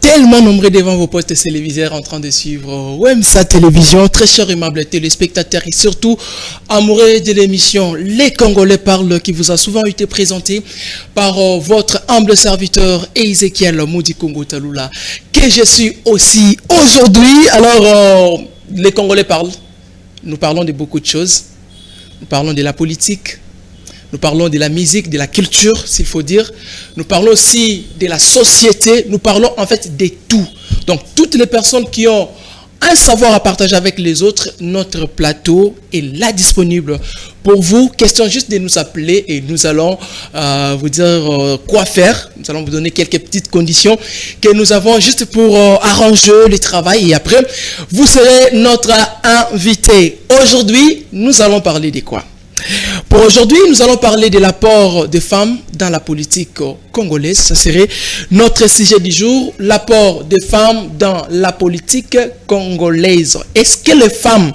tellement nombreux devant vos postes téléviseurs en train de suivre WEMSA Télévision, très chers aimables téléspectateurs et surtout amoureux de l'émission Les Congolais parlent qui vous a souvent été présenté par votre humble serviteur Ezekiel Moudi Kongo Talula, que je suis aussi aujourd'hui. Alors, Les Congolais parlent, nous parlons de beaucoup de choses, nous parlons de la politique, nous parlons de la musique, de la culture, s'il faut dire. Nous parlons aussi de la société. Nous parlons en fait de tout. Donc, toutes les personnes qui ont un savoir à partager avec les autres, notre plateau est là disponible pour vous. Question juste de nous appeler et nous allons vous dire quoi faire. Nous allons vous donner quelques petites conditions que nous avons juste pour arranger le travail. Et après, vous serez notre invité. Aujourd'hui, nous allons parler de quoi ? Pour aujourd'hui, nous allons parler de l'apport des femmes dans la politique congolaise. Ça serait notre sujet du jour, l'apport des femmes dans la politique congolaise. Est-ce que les femmes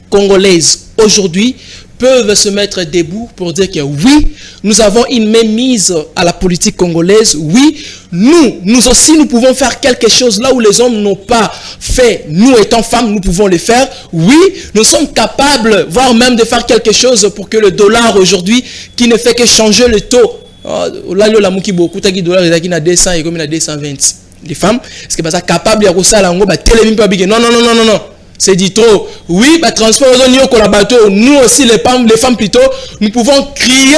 congolaises aujourd'hui peuvent se mettre debout pour dire que oui, nous avons une mainmise à la politique congolaise. Oui, nous aussi, nous pouvons faire quelque chose là où les hommes n'ont pas fait. Nous étant femmes, nous pouvons le faire. Oui, nous sommes capables, voire même de faire quelque chose pour que le dollar aujourd'hui, qui ne fait que changer le taux, là, la mouki beaucoup, qui dollar est à 200 et comme il a 220. Les femmes, est-ce que ça capable de faire ça? Non. C'est dit trop. Oui, transport aux nous aussi les femmes plutôt, nous pouvons crier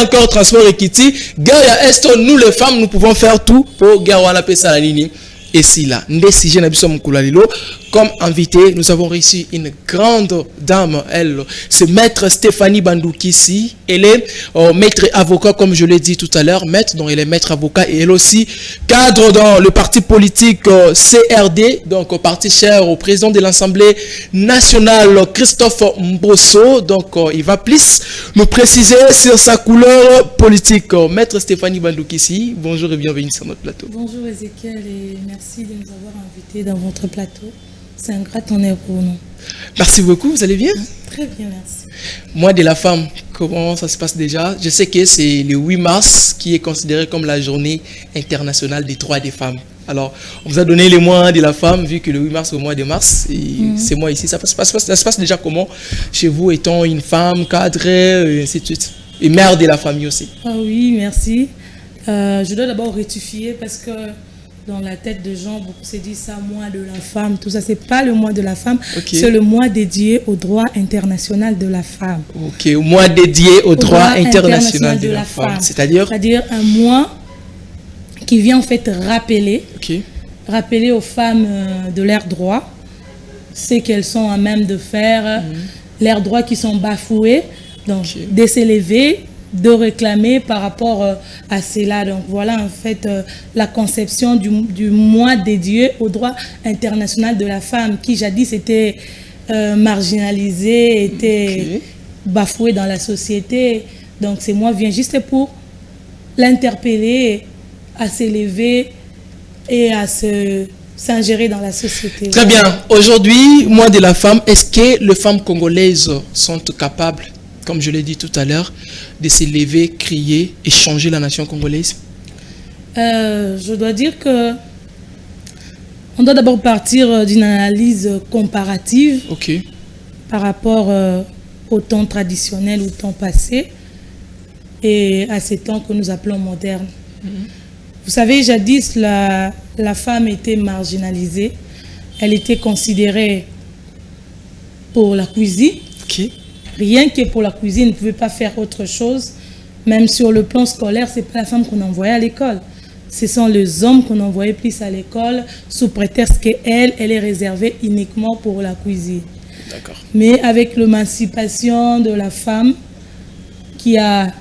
encore transport equity. Gaya est nous les femmes, nous pouvons faire tout pour Gawana Pesalanini. Et si là, comme invité, nous avons reçu une grande dame, elle, c'est maître Stéphanie Bandoukissi. Elle est maître avocat, comme je l'ai dit tout à l'heure, maître, donc elle est maître avocat et elle aussi cadre dans le parti politique CRD, donc parti cher au président de l'Assemblée nationale, Christophe Mbosso. Donc il va plus nous préciser sur sa couleur politique. Maître Stéphanie Bandoukissi, bonjour et bienvenue sur notre plateau. Bonjour Ezekiel et merci de nous avoir invités dans votre plateau. C'est un grand honneur pour nous. Merci beaucoup, vous allez bien? Très bien, merci. Mois de la femme, comment ça se passe déjà? Je sais que c'est le 8 mars qui est considéré comme la journée internationale des droits des femmes. Alors, on vous a donné le mois de la femme, vu que le 8 mars, au mois de mars, c'est moi ici. Ça se passe déjà comment chez vous, étant une femme cadrée, et ainsi de suite? Et mère de la famille aussi. Ah oui, merci. Je dois d'abord rectifier parce que dans la tête de gens, beaucoup se disent ça, mois de la femme, tout ça, c'est pas le mois de la femme, okay. C'est le mois dédié au droit international de la femme. Ok, mois dédié au droit international de la femme. C'est-à-dire un mois qui vient en fait rappeler, rappeler aux femmes de leurs droits, ce qu'elles sont à même de faire, leurs droits qui sont bafoués, donc de s'élever, de réclamer par rapport à cela. Donc voilà en fait la conception du mois dédié au droit international de la femme qui jadis était marginalisé, était bafoué dans la société. Donc ce mois vient juste pour l'interpeller à s'élever et à s'ingérer dans la société. Très bien. Aujourd'hui, mois de la femme, est-ce que les femmes congolaises sont capables, comme je l'ai dit tout à l'heure, de s'élever, crier et changer la nation congolaise? Je dois dire que on doit d'abord partir d'une analyse comparative par rapport au temps traditionnel, au temps passé et à ces temps que nous appelons modernes. Vous savez, jadis, la femme était marginalisée. Elle était considérée pour la cuisine. Rien que pour la cuisine, ne pouvait pas faire autre chose. Même sur le plan scolaire, ce n'est pas la femme qu'on envoyait à l'école. Ce sont les hommes qu'on envoyait plus à l'école sous prétexte qu'elle est réservée uniquement pour la cuisine. Mais avec l'émancipation de la femme qui a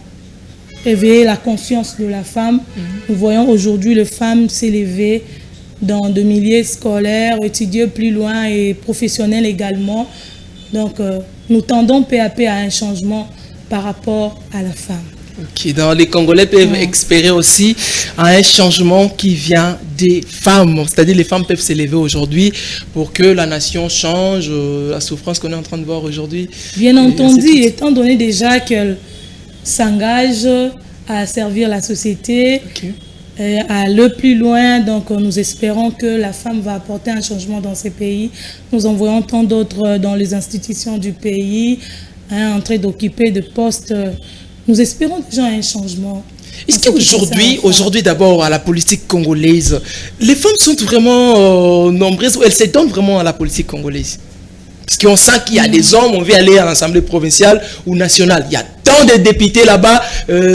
éveillé la conscience de la femme, nous voyons aujourd'hui les femmes s'élever dans des milieux scolaires, étudier plus loin et professionnels également. Donc, nous tendons peu à peu à un changement par rapport à la femme. Donc les Congolais peuvent espérer aussi à un changement qui vient des femmes. C'est-à-dire les femmes peuvent s'élever aujourd'hui pour que la nation change, la souffrance qu'on est en train de voir aujourd'hui. Bien entendu, étant donné déjà qu'elles s'engagent à servir la société, aller plus loin. Donc nous espérons que la femme va apporter un changement dans ces pays. Nous en voyons tant d'autres dans les institutions du pays, en train d'occuper de postes. Nous espérons déjà un changement. Est-ce qu'aujourd'hui d'abord à la politique congolaise, les femmes sont vraiment nombreuses ou elles se donnent vraiment à la politique congolaise? Parce qu'on sent qu'il y a des hommes, on veut aller à l'Assemblée provinciale ou nationale. Il y a tant de députés là-bas.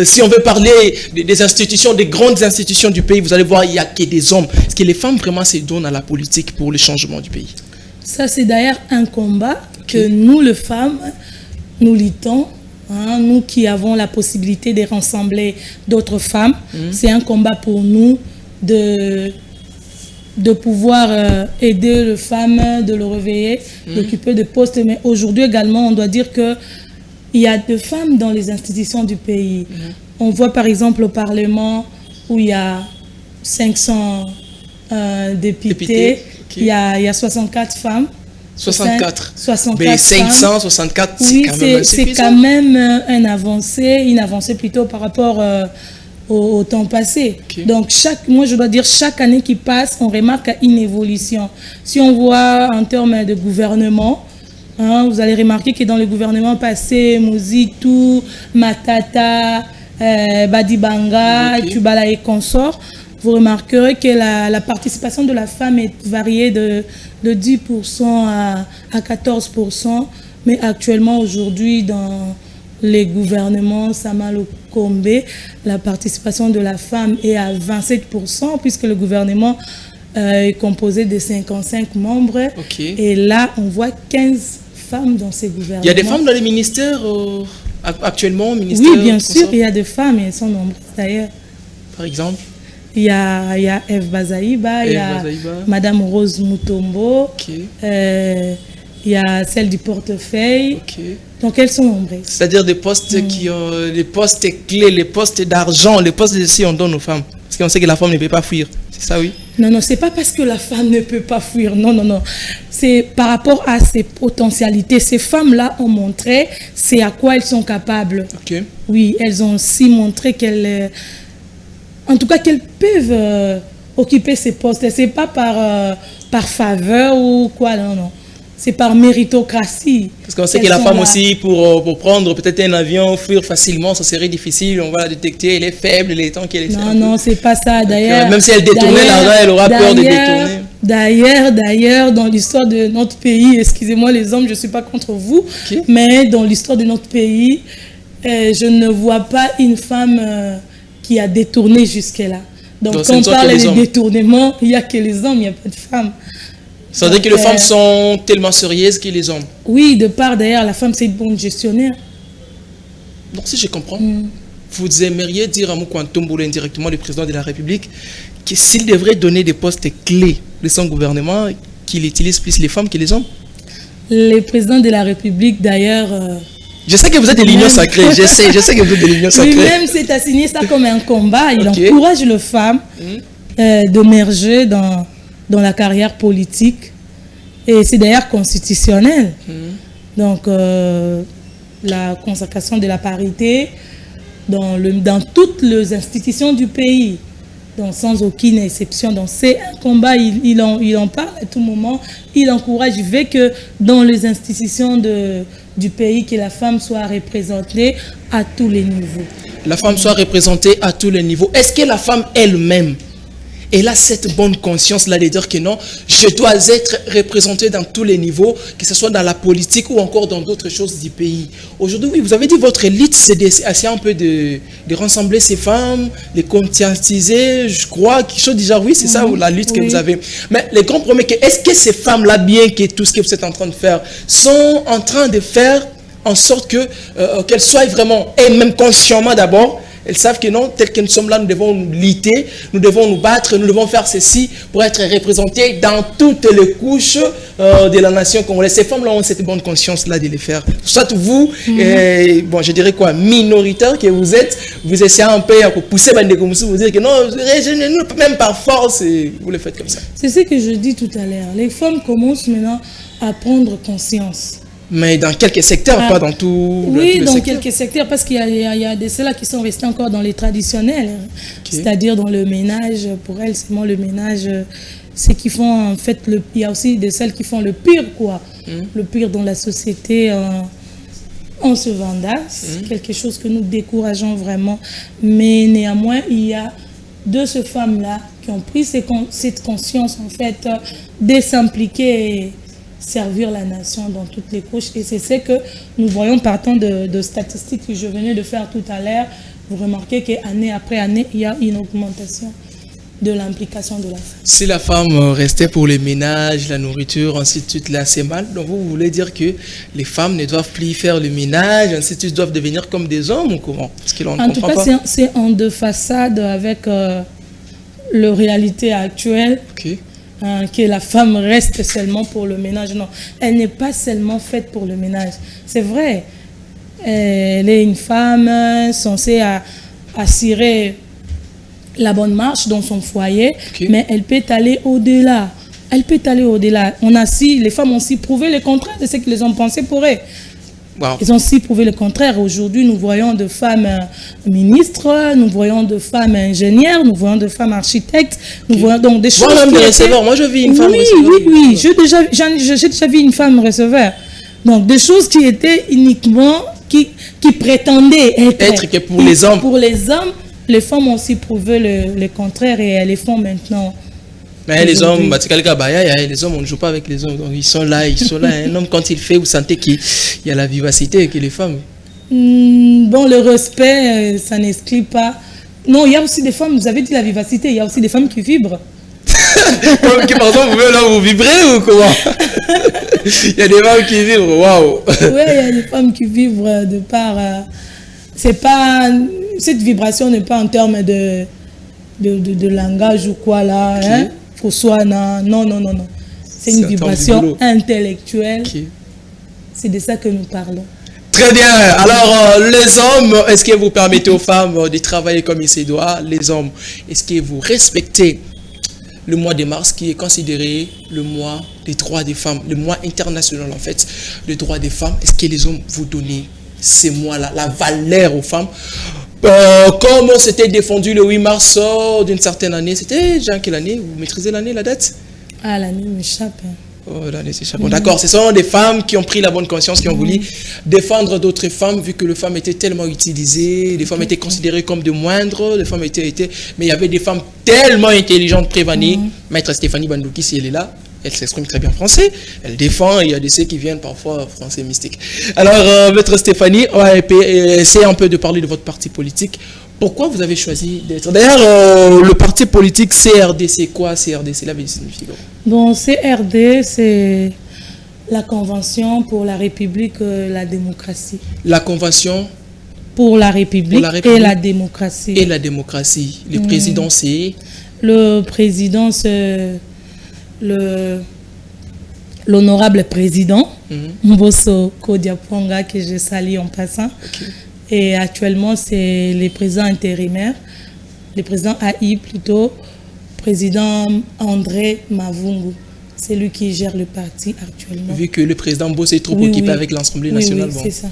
Si on veut parler des institutions, des grandes institutions du pays, vous allez voir, il n'y a que des hommes. Est-ce que les femmes vraiment se donnent à la politique pour le changement du pays? Ça, c'est d'ailleurs un combat que nous, les femmes, nous luttons. Nous qui avons la possibilité de rassembler d'autres femmes. C'est un combat pour nous de pouvoir aider les femmes, de le réveiller, d'occuper de postes. Mais aujourd'hui également, on doit dire qu'il y a des femmes dans les institutions du pays. On voit par exemple au Parlement où il y a 500 députés, il y a 64 femmes. 64. Mais 564, oui, c'est quand même une avancée plutôt par rapport au temps passé. Donc, moi, je dois dire, chaque année qui passe, on remarque une évolution. Si on voit en termes de gouvernement, vous allez remarquer que dans le gouvernement passé, Mozitu, Matata, Badibanga, Tubala et consorts, vous remarquerez que la participation de la femme est variée de 10% à 14%. Mais actuellement, aujourd'hui, dans les gouvernements Samalo Kombe, la participation de la femme est à 27%, puisque le gouvernement est composé de 55 membres. Et là, on voit 15 femmes dans ces gouvernements. Il y a des femmes dans les ministères actuellement? Oui, bien sûr, il y a des femmes, et elles sont nombreuses d'ailleurs. Par exemple? Il y a Eve Bazaïba, il y a Madame Rose Mutombo, il y a celle du portefeuille. Donc elles sont nombreuses. C'est-à-dire des postes qui ont les postes clés, les postes d'argent, les postes de si on donne aux femmes. Parce qu'on sait que la femme ne peut pas fuir. C'est ça, oui? Non, c'est pas parce que la femme ne peut pas fuir. Non. C'est par rapport à ses potentialités. Ces femmes-là ont montré c'est à quoi elles sont capables. Oui, elles ont aussi montré qu'elles... En tout cas, qu'elles peuvent occuper ces postes. Ce n'est pas par faveur ou quoi, non. C'est par méritocratie. Parce qu'on sait que la femme aussi, pour prendre peut-être un avion, fuir facilement, ça serait difficile. On va la détecter, elle est faible, il est temps qu'elle est... Non, c'est pas ça. D'ailleurs, même si elle détournait l'argent, elle aura peur de détourner. D'ailleurs, dans l'histoire de notre pays, excusez-moi les hommes, je ne suis pas contre vous, mais dans l'histoire de notre pays, je ne vois pas une femme... qui a détourné jusque-là. Donc quand on parle de détournement, il n'y a que les hommes, il n'y a pas de femmes. Ça veut dire que les femmes sont tellement sérieuses que les hommes? Oui, de part d'ailleurs, la femme c'est une bonne gestionnaire. Donc si je comprends, vous aimeriez dire à Moukwantomboulou indirectement, le président de la République, que s'il devrait donner des postes clés de son gouvernement, qu'il utilise plus les femmes que les hommes? Le président de la République d'ailleurs... Je sais que vous êtes de l'union sacrée, je sais que vous êtes de l'union sacrée. Lui-même s'est assigné ça comme un combat. Il encourage les femmes d'émerger dans la carrière politique. Et c'est d'ailleurs constitutionnel. Donc, la consacration de la parité dans toutes les institutions du pays. Donc, sans aucune exception. Donc, c'est un combat, il en parle à tout moment. Il encourage, il veut que dans les institutions du pays, que la femme soit représentée à tous les niveaux. La femme soit représentée à tous les niveaux. Est-ce que la femme elle-même, elle a cette bonne conscience-là de dire que non, je dois être représentée dans tous les niveaux, que ce soit dans la politique ou encore dans d'autres choses du pays. Aujourd'hui, oui, vous avez dit votre lutte, c'est d'essayer un peu de rassembler ces femmes, les conscientiser, je crois, quelque chose déjà, oui, c'est ça la lutte que vous avez. Mais le grand problème est que, est-ce que ces femmes-là, bien que tout ce que vous êtes en train de faire, sont en train de faire en sorte qu'elles soient vraiment, et même consciemment d'abord, elles savent que non, tel que nous sommes là, nous devons nous lutter, nous devons nous battre, nous devons faire ceci pour être représentés dans toutes les couches de la nation congolaise. Ces femmes-là ont cette bonne conscience-là de les faire. Soit vous, bon, je dirais quoi, minoritaire que vous êtes, vous essayez un peu à pousser vous dire que non, même par force, vous le faites comme ça. C'est ce que je dis tout à l'heure. Les femmes commencent maintenant à prendre conscience. Mais dans quelques secteurs, pas dans tout oui, dans quelques secteurs, parce qu'il y a de ceux-là qui sont restés encore dans les traditionnels. C'est-à-dire dans le ménage, pour elles, c'est le ménage, c'est qui font en fait, il y a aussi de celles qui font le pire, quoi. Le pire dans la société, on se vendasse, quelque chose que nous décourageons vraiment. Mais néanmoins, il y a de ces femmes-là qui ont pris cette conscience, en fait, de s'impliquer et servir la nation dans toutes les couches. Et c'est ce que nous voyons partant de statistiques que je venais de faire tout à l'heure. Vous remarquez qu'année après année, il y a une augmentation de l'implication de la femme. Si la femme restait pour les ménages, la nourriture, ainsi de suite, là, c'est mal. Donc vous voulez dire que les femmes ne doivent plus faire le ménage, ainsi de suite, doivent devenir comme des hommes ou comment? Parce qu'on ne comprend pas. En tout cas, c'est en deux façades avec la réalité actuelle. Que la femme reste seulement pour le ménage. Non, elle n'est pas seulement faite pour le ménage. C'est vrai, elle est une femme censée assurer la bonne marche dans son foyer, mais elle peut aller au-delà. Elle peut aller au-delà. Les femmes ont aussi prouvé le contraire de ce que les hommes pensaient pour elles. Wow. Ils ont aussi prouvé le contraire. Aujourd'hui, nous voyons de femmes ministres, nous voyons de femmes ingénieures, nous voyons de femmes architectes, nous voyons donc des choses. Moi, je vis une femme receveur. Oui, j'ai déjà vu une femme receveur. Donc, des choses qui étaient uniquement, qui prétendaient être que pour les hommes. Pour les hommes, les femmes ont aussi prouvé le contraire et elles les font maintenant. Mais les hommes, les hommes, on ne joue pas avec les hommes. Donc ils sont là. Un homme, quand il fait, vous sentez qu'il y a la vivacité que les femmes. Bon, le respect, ça n'exclut pas. Non, il y a aussi des femmes, vous avez dit la vivacité, il y a aussi des femmes qui vibrent. Pardon, vous vibrez ou comment? Il y a des femmes qui vibrent, waouh. Oui, il y a des femmes qui vibrent de par... c'est pas... Cette vibration n'est pas en termes de langage ou quoi là, hein? Non. C'est une vibration intellectuelle. C'est de ça que nous parlons. Très bien. Alors, les hommes, est-ce que vous permettez aux femmes de travailler comme il se doit? Les hommes, est-ce que vous respectez le mois de mars qui est considéré le mois des droits des femmes, le mois international en fait, des droits des femmes? Est-ce que les hommes vous donnent ces mois-là, la valeur aux femmes? Comme c'était défendu le 8 mars d'une certaine année, c'était déjà quelle année? Vous maîtrisez l'année, la date? Ah, l'année m'échappe. Oh, l'année s'échappe. Bon, d'accord, ce sont des femmes qui ont pris la bonne conscience, qui ont voulu défendre d'autres femmes, vu que les femmes étaient tellement utilisées, les femmes étaient considérées comme de moindres, les femmes mais il y avait des femmes tellement intelligentes, prévanies. Maître Stéphanie Bandouki, si elle est là, elle s'exprime très bien français, elle défend, il y a des ceux qui viennent parfois français mystique. Alors, Maître Stéphanie, on va essayer un peu de parler de votre parti politique. Pourquoi vous avez choisi d'être... D'ailleurs, le parti politique CRD, c'est quoi CRD? C'est la signifie. Bon, CRD, c'est la Convention pour la République et la démocratie. La Convention pour la République et la démocratie. Et la démocratie. Le président, c'est... Le président, c'est... l'honorable président Mbosso Kodiaponga, que je salue en passant. Et actuellement, c'est le président intérimaire, le président AI plutôt, président André Mavungu. C'est lui qui gère le parti actuellement. Vu que le président Mbosso est trop occupé avec l'Assemblée nationale. Oui, c'est ça.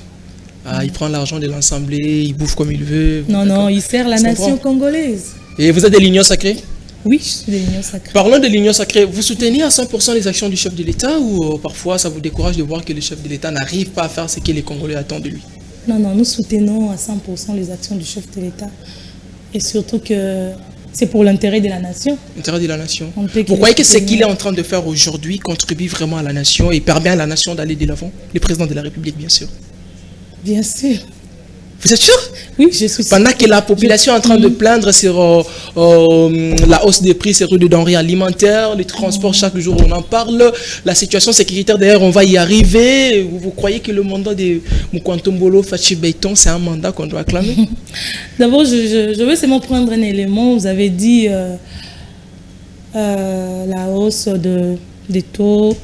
Ah, il prend l'argent de l'Assemblée, il bouffe comme il veut. Non, il sert la nation congolaise. Et vous êtes de l'Union sacrée? Oui, je suis de l'Union sacrée. Parlons de l'Union sacrée, vous soutenez à 100% les actions du chef de l'État ou parfois ça vous décourage de voir que le chef de l'État n'arrive pas à faire ce que les Congolais attendent de lui? Non, nous soutenons à 100% les actions du chef de l'État. Et surtout que c'est pour l'intérêt de la nation. L'intérêt de la nation. Vous croyez que ce qu'il est en train de faire aujourd'hui contribue vraiment à la nation et permet à la nation d'aller de l'avant? Le président de la République, bien sûr. Bien sûr. Vous êtes sûr? Oui, je suis sûr. Pendant que la population est en train de plaindre sur la hausse des prix sur les denrées alimentaires, les transports, chaque jour on en parle, la situation sécuritaire d'ailleurs on va y arriver. Vous croyez que le mandat de Moukantombolo Fachi Beiton, c'est un mandat qu'on doit acclamer? D'abord, je veux seulement prendre un élément. Vous avez dit la hausse des taux,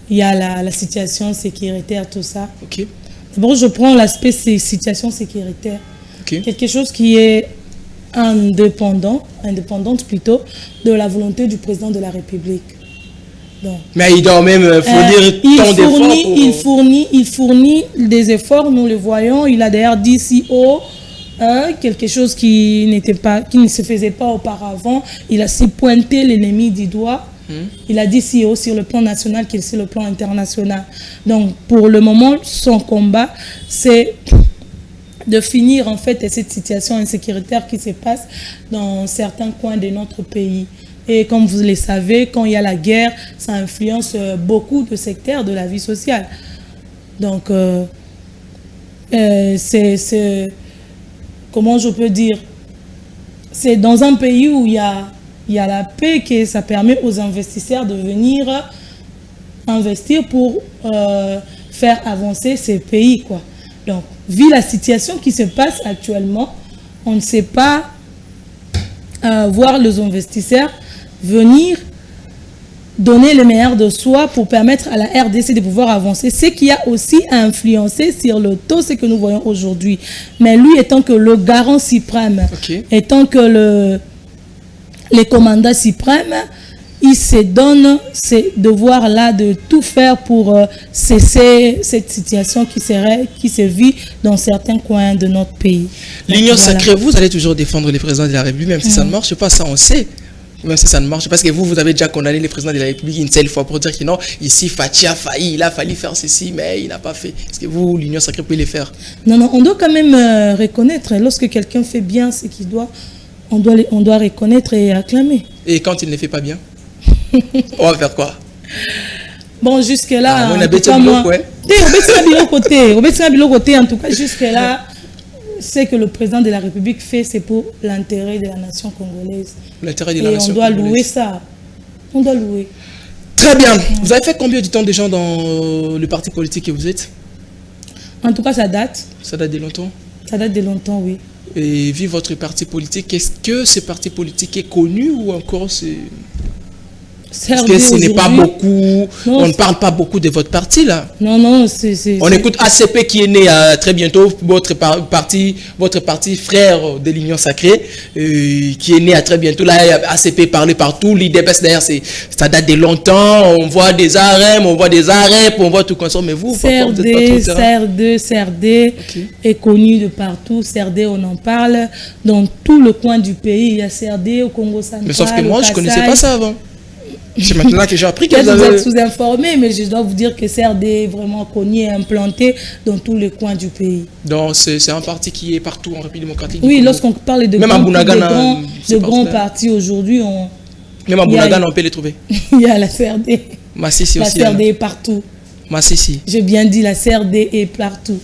il y a la situation sécuritaire, tout ça. Ok. D'abord, je prends l'aspect situation sécuritaire. Quelque chose qui est indépendante plutôt de la volonté du président de la République. Donc, mais il doit même fournir tant d'efforts. Il fournit des efforts, nous le voyons. Il a d'ailleurs dit CEO, quelque chose qui ne se faisait pas auparavant. Il a si pointé l'ennemi du doigt. Il a dit CEO sur le plan national qu'il sur le plan international. Donc, pour le moment, son combat, c'est de finir en fait cette situation insécuritaire qui se passe dans certains coins de notre pays. Et comme vous le savez, quand il y a la guerre, ça influence beaucoup de secteurs de la vie sociale. Donc, comment je peux dire, c'est dans un pays où il y a la paix que ça permet aux investisseurs de venir investir pour faire avancer ces pays, quoi. Donc, vu la situation qui se passe actuellement, on ne sait pas voir les investisseurs venir donner le meilleur de soi pour permettre à la RDC de pouvoir avancer. Ce qui a aussi influencé sur le taux, ce que nous voyons aujourd'hui. Mais lui étant que le garant suprême, étant que les commandants suprêmes, il se donne ces devoirs-là de tout faire pour cesser cette situation qui se vit dans certains coins de notre pays. L'Union sacrée, vous allez toujours défendre les présidents de la République, même si ça ne marche pas, ça on sait. Même si ça ne marche pas, parce que vous avez déjà condamné les présidents de la République une seule fois pour dire que non, ici Fachi a failli, il a fallu faire ceci, mais il n'a pas fait. Est-ce que vous, l'Union sacrée, pouvez les faire? Non, on doit quand même reconnaître, lorsque quelqu'un fait bien ce qu'il doit, on doit reconnaître et acclamer. Et quand il ne fait pas bien, on va faire quoi? Bon, jusque-là, on a bêté le côté, en tout cas, jusque-là, ce que le président de la République fait, c'est pour l'intérêt de la nation congolaise. L'intérêt de la nation congolaise. Et on doit louer ça. On doit louer. Très bien. Vous avez fait combien de temps déjà dans le parti politique que vous êtes? En tout cas, ça date. Ça date de longtemps? Ça date de longtemps, oui. Et vu votre parti politique, est-ce que ce parti politique est connu ou encore c'est... Parce que ce n'est pas beaucoup, non, on ne parle pas beaucoup de votre parti là. Non, on écoute ACP qui est né très bientôt, votre parti frère de l'Union sacrée, qui est né à très bientôt. Là, ACP parlé partout, l'IDPS d'ailleurs, ça date de longtemps, on voit des arrêts, on voit des arrêts, on voit tout comme ça, mais vous, CRD est connu de partout, CRD on en parle, dans tout le coin du pays, il y a CRD au Congo central. Mais sauf que moi, je ne connaissais pas ça avant. C'est maintenant que j'ai appris que vous êtes sous-informé, mais je dois vous dire que CRD est vraiment connu et implanté dans tous les coins du pays. Donc c'est un parti qui est partout en République démocratique. Oui, lorsqu'on parle de grands partis aujourd'hui, même à Bunagana, on peut les trouver. Il y a la CRD. Massissi aussi. La CRD est partout. Massissi. J'ai bien dit, la CRD est partout.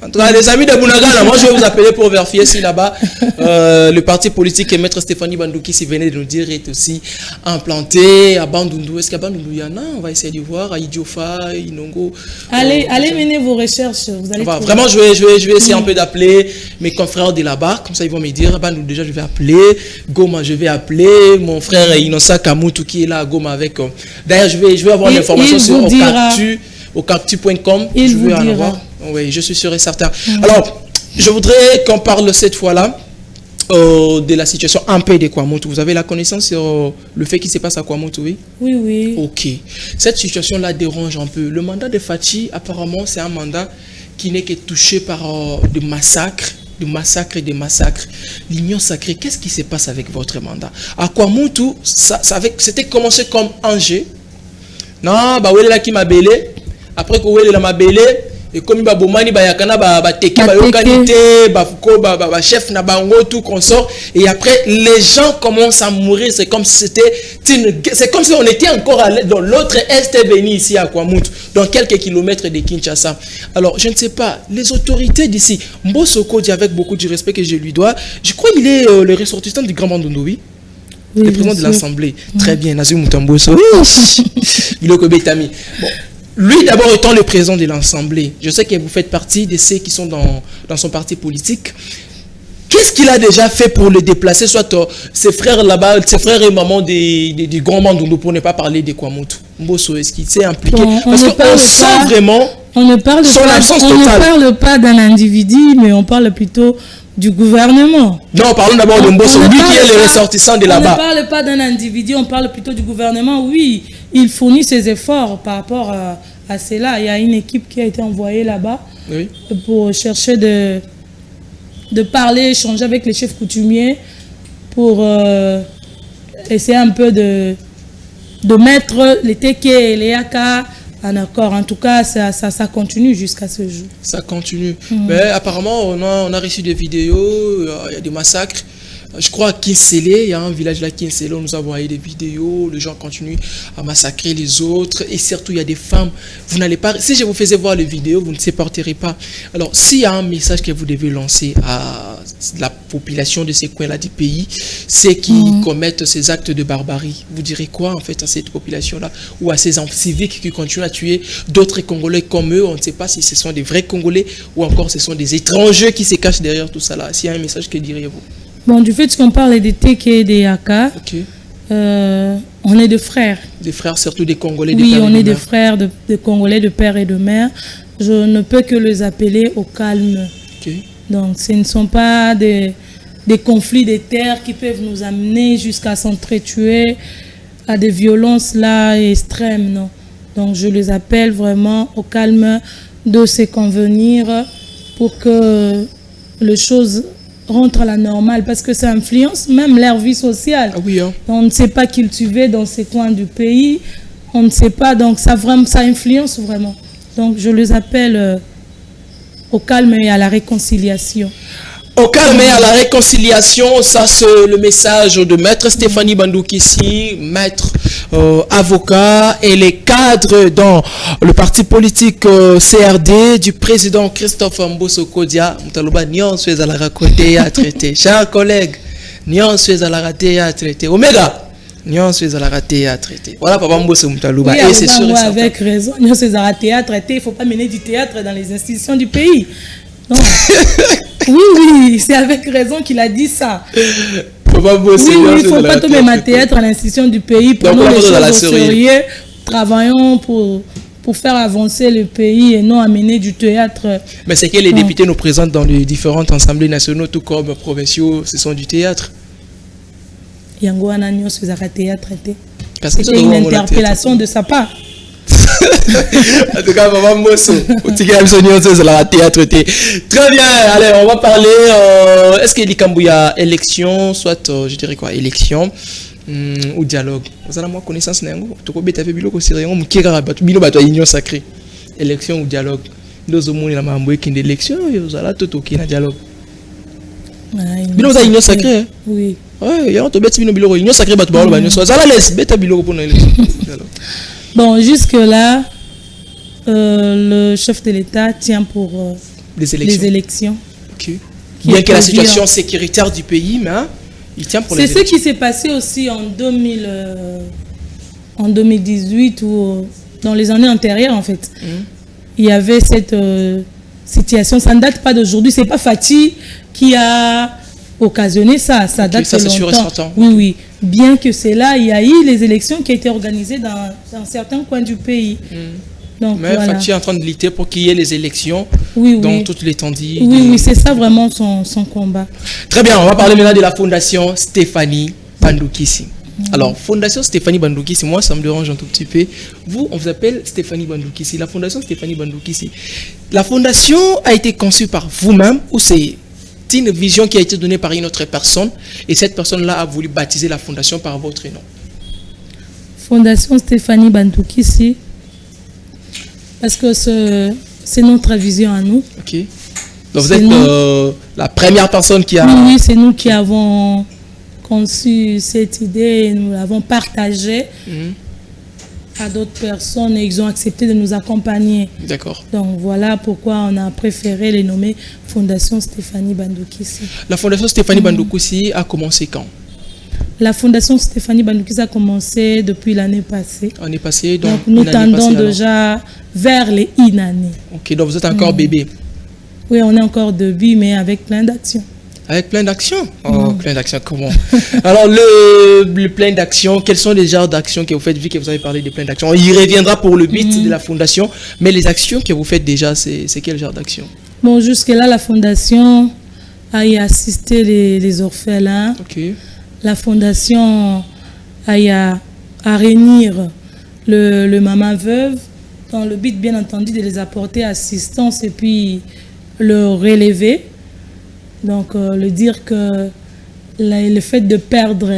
En tout cas, les amis de Bunagana, moi je vais vous appeler pour vérifier si là-bas le parti politique et Maître Stéphanie Bandouki, si venait de nous dire, est aussi implanté à Bandundu. Est-ce qu'à Bandundu il y en a? On va essayer de voir à Idiofa, Inongo. Allez mener vos recherches. Vous allez vraiment, je vais essayer un peu d'appeler mes confrères de là-bas. Comme ça, ils vont me dire, Bandundu déjà, je vais appeler. Goma, je vais appeler. Mon frère Inosa Kamutu qui est là à Goma avec. D'ailleurs, je vais avoir l'information sur ocactu.com. Je vais en avoir. Oui, je suis sûr et certain. Alors, je voudrais qu'on parle cette fois-là de la situation un peu de Kwamotu. Vous avez la connaissance sur le fait qui se passe à Kwamotu, oui? Oui. Ok. Cette situation-là dérange un peu. Le mandat de Fachi, apparemment, c'est un mandat qui n'est que touché par des massacres. L'Union sacrée, qu'est-ce qui se passe avec votre mandat? À Kwamotu, c'était commencé comme un jeu. Non, bah, oui, là qui m'a belé. Après que oui, là m'a belé. Et comme il y a bomani bayakana teke bayokanité ba chef na bango tout consort, et après les gens commencent à mourir. C'est comme si on était encore dans l'autre est venu ici à Kwamotu, dans quelques kilomètres de Kinshasa. Alors je ne sais pas, les autorités d'ici, Mbosoko dit avec beaucoup de respect que je lui dois, je crois qu'il est le ressortissant du Grand Bandundu, oui, le président de l'Assemblée. Très bien, Nazou Mutamboso. Biloko Betami. Bon. Lui, d'abord, étant le président de l'Assemblée, je sais que vous faites partie de ceux qui sont dans son parti politique. Qu'est-ce qu'il a déjà fait pour le déplacer, soit ses frères là-bas, ses frères et mamans du Grand Bandundu, pour ne pas parler de Kwamotu? Mbosso, est-ce qu'il s'est impliqué? Parce qu'on sent vraiment son absence totale. On ne parle pas d'un individu, mais on parle plutôt du gouvernement. Non, parlons d'abord de Mbosso, lui qui est le ressortissant de là-bas. On ne parle pas d'un individu, on parle plutôt du gouvernement, oui. il fournit ses efforts par rapport à cela. Il y a une équipe qui a été envoyée là-bas pour chercher de parler, échanger avec les chefs coutumiers pour essayer un peu de mettre les Teke et les Yaka en accord. En tout cas, ça continue jusqu'à ce jour. Ça continue. Mais apparemment, on a reçu des vidéos, il y a des massacres. Je crois à Kinsele, il y a un village là, Kinsele, on nous a envoyé des vidéos, les gens continuent à massacrer les autres, et surtout il y a des femmes. Vous n'allez pas, si je vous faisais voir les vidéos, vous ne supporterez pas. Alors, s'il y a un message que vous devez lancer à la population de ces coins-là du pays, c'est qui commettent ces actes de barbarie, vous direz quoi en fait à cette population-là, ou à ces hommes civiques qui continuent à tuer d'autres Congolais comme eux? On ne sait pas si ce sont des vrais Congolais ou encore ce sont des étrangers qui se cachent derrière tout ça là. S'il y a un message, que diriez-vous? Bon, du fait qu'on parle des Teke et des Yaka, on est des frères. Des frères, surtout des Congolais de père et de mère. Oui, on est des frères de Congolais de père et de mère. Je ne peux que les appeler au calme. Donc, ce ne sont pas des conflits de terre qui peuvent nous amener jusqu'à s'entretuer, à des violences là extrêmes, non. Donc, je les appelle vraiment au calme, de se convenir pour que les choses rentre à la normale, parce que ça influence même leur vie sociale. Ah oui, hein. On ne sait pas cultiver dans ces coins du pays, on ne sait pas, donc ça influence vraiment. Donc je les appelle au calme et à la réconciliation. Au calme et à la réconciliation, ça c'est le message de Maître Stéphanie Bandoukissi, maître avocat et les cadres dans le parti politique CRD du président Christophe Mbosso Kodia. Chers collègues, à traiter. Omega, à traiter. Voilà Papa Mbosso Mutalouba. Oui, et c'est sûr et certain. Avec raison, il ne faut pas mener du théâtre dans les institutions du pays. Donc, oui, c'est avec raison qu'il a dit ça. Oui, il ne faut pas tomber ma théâtre à l'institution du pays. Prenons les choses au sérieux. Travaillons pour faire avancer le pays et non amener du théâtre. Mais c'est que les députés nous présentent dans les différentes assemblées nationales, tout comme provinciaux, ce sont du théâtre. C'était une interpellation de sa part. En tout cas, Maman Mosso, théâtre. Très bien, allez, on va parler. Est-ce qu'il y a élection, soit, je dirais quoi, élection ou dialogue? Vous avez moi connaissance, union sacrée. Élection ou dialogue? Nous avons une élection, vous allez tout au dialogue. Vous avez union sacrée? Oui. Oui, il y a une union sacrée, bon, jusque-là, le chef de l'État tient pour les élections. Okay. Bien que la situation sécuritaire du pays, mais il tient pour les élections. C'est ce qui s'est passé aussi en 2018 ou dans les années antérieures, en fait. Il y avait cette situation, ça ne date pas d'aujourd'hui, c'est pas Fatih qui a occasionné ça, ça date de longtemps. Oui. Bien que c'est là, il y a eu les élections qui ont été organisées dans certains coins du pays. Donc, mais voilà. Fatih est en train de lutter pour qu'il y ait les élections dans toute l'étendue. Oui, c'est ça vraiment son combat. Très bien, on va parler maintenant de la fondation Stéphanie Bandoukissi. Alors, fondation Stéphanie Bandoukissi, moi ça me dérange un tout petit peu. Vous, on vous appelle Stéphanie Bandoukissi, la fondation Stéphanie Bandoukissi. La fondation a été conçue par vous-même ou c'est une vision qui a été donnée par une autre personne et cette personne-là a voulu baptiser la fondation par votre nom? Fondation Stéphanie Bandoukissi, parce que c'est notre vision à nous. Ok. Donc vous êtes la première personne qui a... Oui, c'est nous qui avons conçu cette idée et nous l'avons partagée à d'autres personnes et ils ont accepté de nous accompagner. D'accord. Donc voilà pourquoi on a préféré les nommer Fondation Stéphanie Bandoukissi. La Fondation Stéphanie Bandoukissi a commencé quand? La Fondation Stéphanie Bandoukissi a commencé depuis l'année passée. L'année passée, donc nous tendons déjà vers les années. Ok, donc vous êtes encore bébé? Oui, on est encore bébé, mais avec plein d'actions. Avec plein d'actions? Oh, plein d'actions, comment? Alors, le plein d'actions, quels sont les genres d'actions que vous faites, vu que vous avez parlé de plein d'actions? On y reviendra pour le but de la fondation, mais les actions que vous faites déjà, c'est quel genre d'action? Bon, jusque-là, la fondation a y assisté les orphelins. Ok. La fondation a y à réunir le maman veuve, dans le but bien entendu de les apporter assistance et puis le relever. Donc le dire que le fait de perdre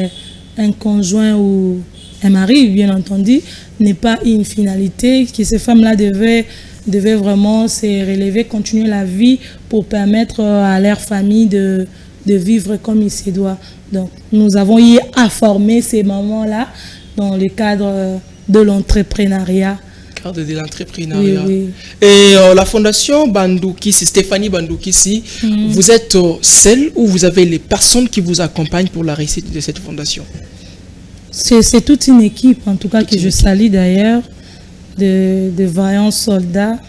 un conjoint ou un mari, bien entendu, n'est pas une finalité, que ces femmes-là devaient vraiment se relever, continuer la vie pour permettre à leur famille de vivre comme il se doit. Donc nous avons eu à former ces mamans-là dans le cadre de l'entrepreneuriat. De l'entrepreneuriat. Oui, oui. Et la fondation Bandoukissi, Stéphanie Bandoukissi, vous êtes seule ou vous avez les personnes qui vous accompagnent pour la réussite de cette fondation? C'est toute une équipe, en tout cas, que je salue d'ailleurs, de vaillants soldats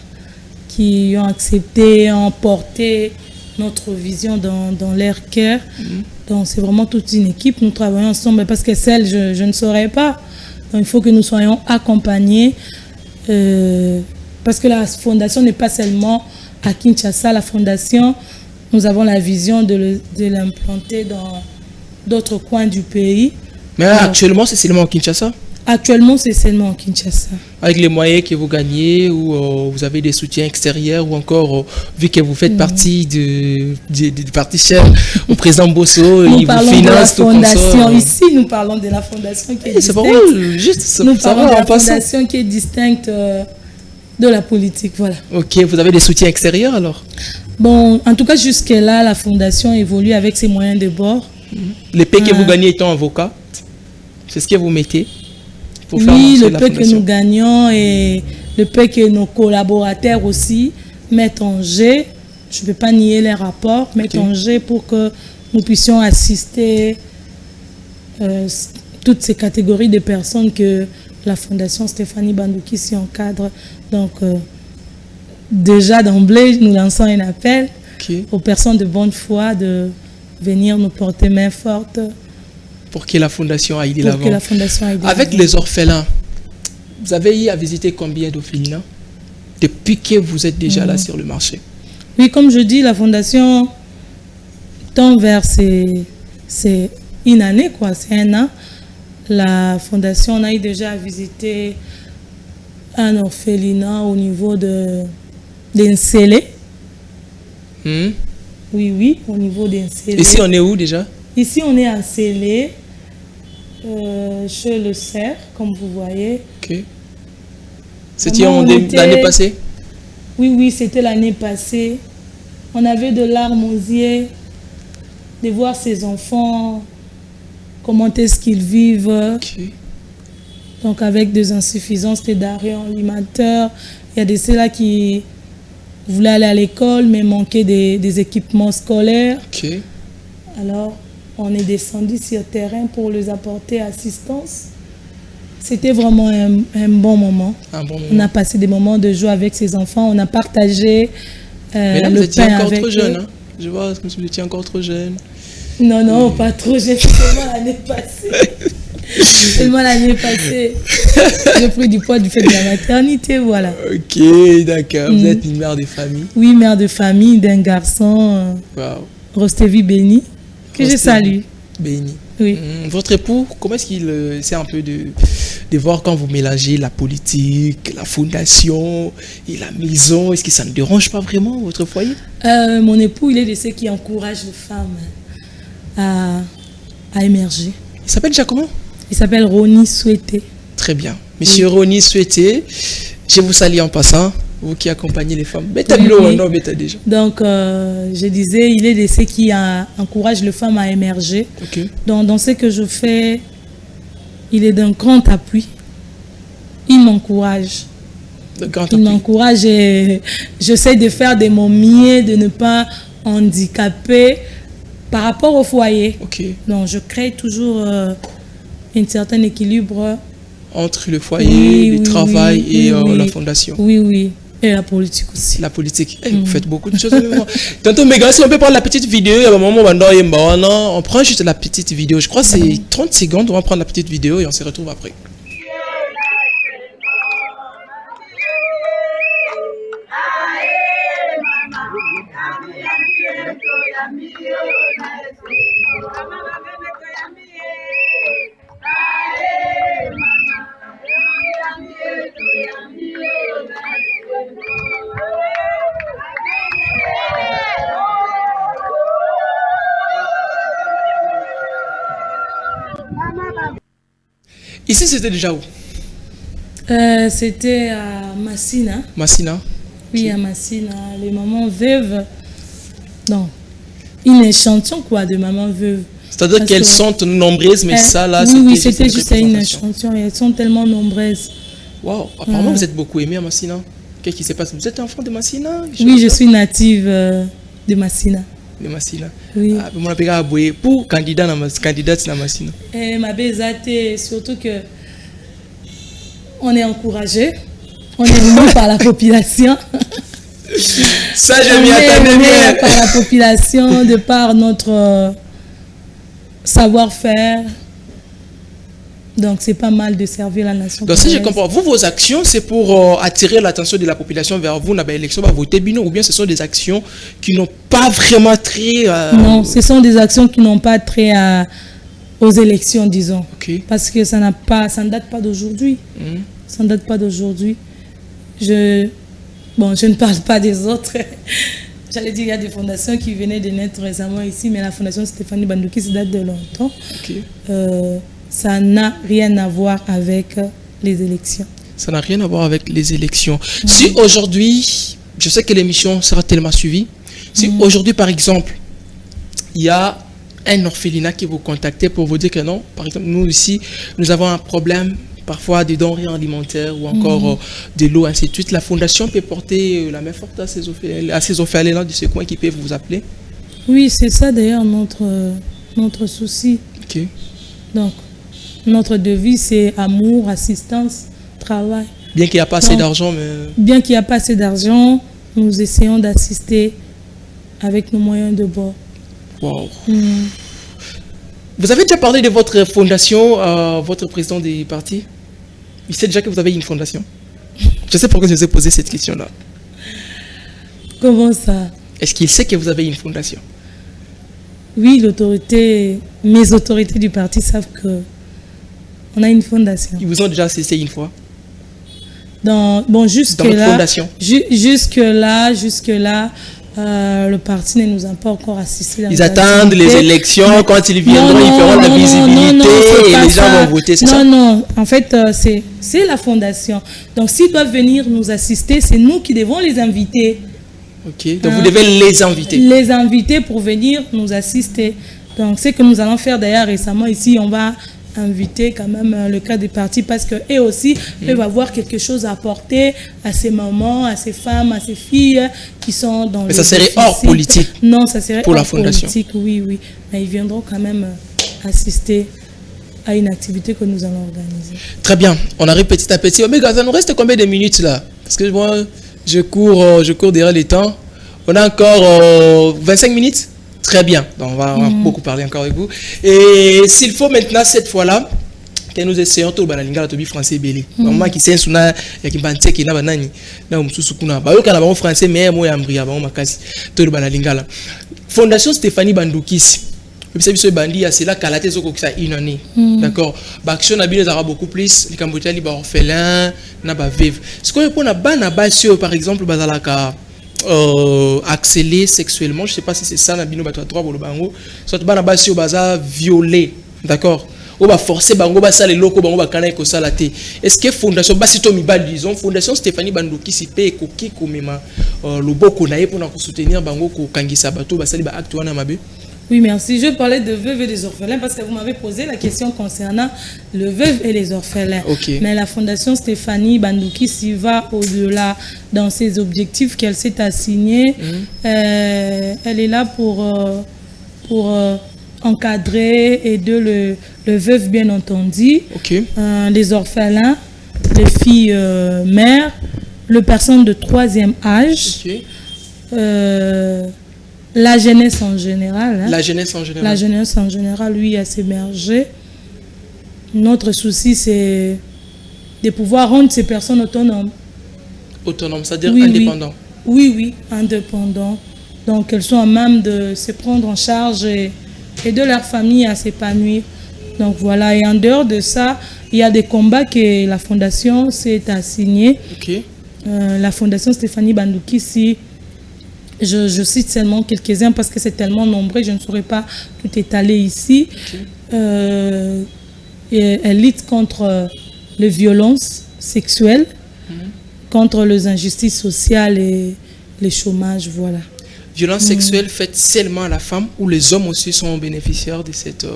qui ont accepté, ont porté notre vision dans leur cœur. Donc c'est vraiment toute une équipe, nous travaillons ensemble parce que seule, je ne saurais pas. Donc il faut que nous soyons accompagnés. Parce que la fondation n'est pas seulement à Kinshasa, la fondation, nous avons la vision de l'implanter dans d'autres coins du pays. Mais actuellement, c'est seulement à Kinshasa? Actuellement, c'est seulement à Kinshasa. Avec les moyens que vous gagnez, ou vous avez des soutiens extérieurs, ou encore, vu que vous faites partie du parti cher au président Bosso, il vous finance tout comme ça. Ici, nous parlons de la fondation qui est distincte. C'est pas vrai, juste nous parlons de la fondation qui est distincte de la politique, voilà. Ok, vous avez des soutiens extérieurs alors? Bon, en tout cas, jusque-là, la fondation évolue avec ses moyens de bord. Les paix que vous gagnez étant avocat, c'est ce que vous mettez pour faire oui, le la peu fondation. Que nous gagnons et le peu que nos collaborateurs aussi mettent en jeu, je ne vais pas nier les rapports, mettent en jeu pour que nous puissions assister toutes ces catégories de personnes que la Fondation Stéphanie Bandoukissi encadre. Donc, déjà d'emblée, nous lançons un appel aux personnes de bonne foi de venir nous porter main forte. Pour que la Fondation aille de l'avant. Avec les orphelins, vous avez eu à visiter combien d'orphelinats depuis que vous êtes déjà là sur le marché? Oui, comme je dis, la Fondation tend vers c'est une année, quoi, c'est un an. La Fondation, on a eu déjà à visiter un orphelinat au niveau d'Ensélé. Oui, au niveau d'Ensélé. Ici, on est où déjà? Ici, on est à Ensélé, chez le cerf, comme vous voyez. Ok. C'était l'année passée? Oui, c'était l'année passée. On avait de larmes aux yeux de voir ces enfants, comment est-ce qu'ils vivent. Donc avec des insuffisances de denrées alimentaires. Il y a de ceux-là qui voulaient aller à l'école mais manquaient des équipements scolaires. Alors on est descendu sur le terrain pour les apporter assistance. C'était vraiment un bon moment. On a passé des moments de joie avec ces enfants. On a partagé mais là, vous étiez encore trop jeune. Hein? Je vois que vous étiez encore trop jeune. Non, pas trop jeune. Seulement l'année passée. J'ai pris du poids du fait de la maternité, voilà. Ok, d'accord. Vous êtes une mère de famille? Oui, mère de famille d'un garçon. Rostevi Béni, que je salue. Béni. Oui. Votre époux, comment est-ce qu'il essaie un peu de voir quand vous mélangez la politique, la fondation et la maison? Est-ce que ça ne dérange pas vraiment votre foyer? Mon époux, il est de ceux qui encouragent les femmes à émerger. Il s'appelle déjà comment? Il s'appelle Roni Souhaité. Très bien. Monsieur Roni Souhaité, je vous salue en passant, vous qui accompagnez les femmes. Donc, je disais, il est de ceux qui encouragent les femmes à émerger. Donc, dans ce que je fais, il est d'un grand appui. Il m'encourage. Il m'encourage et j'essaie de faire de mon mieux, de ne pas handicaper par rapport au foyer. Donc, je crée toujours un certain équilibre entre le foyer, le travail et la fondation. Oui. Et la politique aussi. La politique. Vous faites beaucoup de choses. Tantôt, mais si on peut prendre la petite vidéo, il y a un moment où on prend juste la petite vidéo. Je crois que c'est 30 secondes. On va prendre la petite vidéo et on se retrouve après. Ici, c'était déjà où? C'était à Massina. Massina? Oui, okay. À Massina. Les mamans veuves. Non. Une échantillon, quoi, de mamans veuves. C'est-à-dire qu'elles sont nombreuses, mais ça, là, oui, c'était juste une échantillon. Elles sont tellement nombreuses. Waouh. Apparemment, vous êtes beaucoup aimé à Massina. Qu'est-ce qui se passe? Vous êtes enfant de Massina? Oui, je suis native de Massina. De Massina. Oui. Pour candidate dans Massina. Ma bézate, surtout que on est encouragé, on est venu par la population. Ça, je m'y attendais bien. Par la population, de par notre savoir-faire. Donc, c'est pas mal de servir la nation. Donc, si je comprends, vos actions, c'est pour attirer l'attention de la population vers vous, l'élection va voter bino, ou bien ce sont des actions qui n'ont pas vraiment trait Non, ce sont des actions qui n'ont pas trait aux élections, disons. Okay. Parce que ça ne date pas d'aujourd'hui. Ça ne date pas d'aujourd'hui. Je ne parle pas des autres. J'allais dire, il y a des fondations qui venaient de naître récemment ici, mais la fondation Stéphanie Bandouki, ça date de longtemps. Okay. Ça n'a rien à voir avec les élections. Ça n'a rien à voir avec les élections. Si aujourd'hui, je sais que l'émission sera tellement suivie, si aujourd'hui, par exemple, il y a un orphelinat qui vous contactait pour vous dire que non, par exemple, nous ici, nous avons un problème, parfois des denrées alimentaires ou encore de l'eau, ainsi de suite, la fondation peut porter la main forte à ces orphelins de ce coin qui peuvent vous appeler? Oui, c'est ça d'ailleurs notre souci. Ok. Donc, notre devise, c'est amour, assistance, travail. Bien qu'il n'y a pas assez d'argent, mais... Bien qu'il n'y a pas assez d'argent, nous essayons d'assister avec nos moyens de bord. Wow. Vous avez déjà parlé de votre fondation, votre président du parti? Il sait déjà que vous avez une fondation? Je sais pourquoi je vous ai posé cette question-là. Comment ça? Est-ce qu'il sait que vous avez une fondation? Oui, mes autorités du parti savent que on a une fondation. Ils vous ont déjà assisté une fois? Jusque-là, le parti ne nous a pas encore assisté. Ils attendent les élections, quand ils viendront, ils feront la visibilité et les gens vont voter, c'est ça? Non, en fait, c'est la fondation. Donc, s'ils doivent venir nous assister, c'est nous qui devons les inviter. Ok, donc vous devez les inviter. Les inviter pour venir nous assister. Donc, ce que nous allons faire d'ailleurs récemment ici, on va inviter quand même le cadre des partis parce qu'eux aussi peuvent avoir quelque chose à apporter à ces mamans, à ces femmes, à ces filles qui sont dans Mais ça serait hors politique? Non, ça serait pour hors la fondation. Politique, oui. Mais ils viendront quand même assister à une activité que nous allons organiser. Très bien, on arrive petit à petit. Mais ça nous reste combien de minutes là? Parce que moi, je cours derrière les temps. On a encore 25 minutes? Très bien, donc on va beaucoup parler encore avec vous. Et s'il faut maintenant, cette fois-là, que nous essayons tout le lingala tobi français belé. Maman qui sait suna ya kibanté qui na banani na mususu kuna. Ba yo kana ba français mais moi ambria ba makasi tout le lingala. Fondation Stéphanie Bandouki. Puis c'est bandi c'est là kalaté zoko qui ça une année. D'accord. Ba action na bino za beaucoup plus les Cambodgiens li ba orphelin na ba veuve. Ce qu'on pour na bana ba par exemple bazalaka accélé sexuellement, je sais pas si c'est ça, Nabino Bato 3 pour le bango, soit bana basi au bazar violé, d'accord, ou ba forcer bango ba ça les locaux bango ba kana ko ça la té. Est-ce que fondation basito mibal disons fondation Stéphanie Bandouki si pe ekoki komema le boko naé pour soutenir bango ko kangisa bato ba sali ba acte wana mabe? Oui, merci. Je parlais de veuves et des orphelins parce que vous m'avez posé la question concernant le veuve et les orphelins. Okay. Mais la fondation Stéphanie Bandouki s'y va au-delà dans ses objectifs qu'elle s'est assignés. Elle est là pour encadrer, aider le veuve, bien entendu, okay. Les orphelins, les filles mères, les personnes de 3e âge. Okay. La jeunesse en général. La jeunesse en général. La jeunesse en général, lui, à s'émerger. Notre souci, c'est de pouvoir rendre ces personnes autonomes. Autonomes, c'est-à-dire indépendants. Oui, indépendants. Donc, elles sont à même de se prendre en charge et de leur famille à s'épanouir. Donc, voilà. Et en dehors de ça, il y a des combats que la Fondation s'est assignée. Okay. La Fondation Stéphanie Bandouki, si... Je cite seulement quelques-uns parce que c'est tellement nombreux, je ne saurais pas tout étaler ici. Okay. et elle lutte contre les violences sexuelles, contre les injustices sociales et les chômages, voilà. Violence sexuelle faite seulement à la femme ou les hommes aussi sont bénéficiaires de cette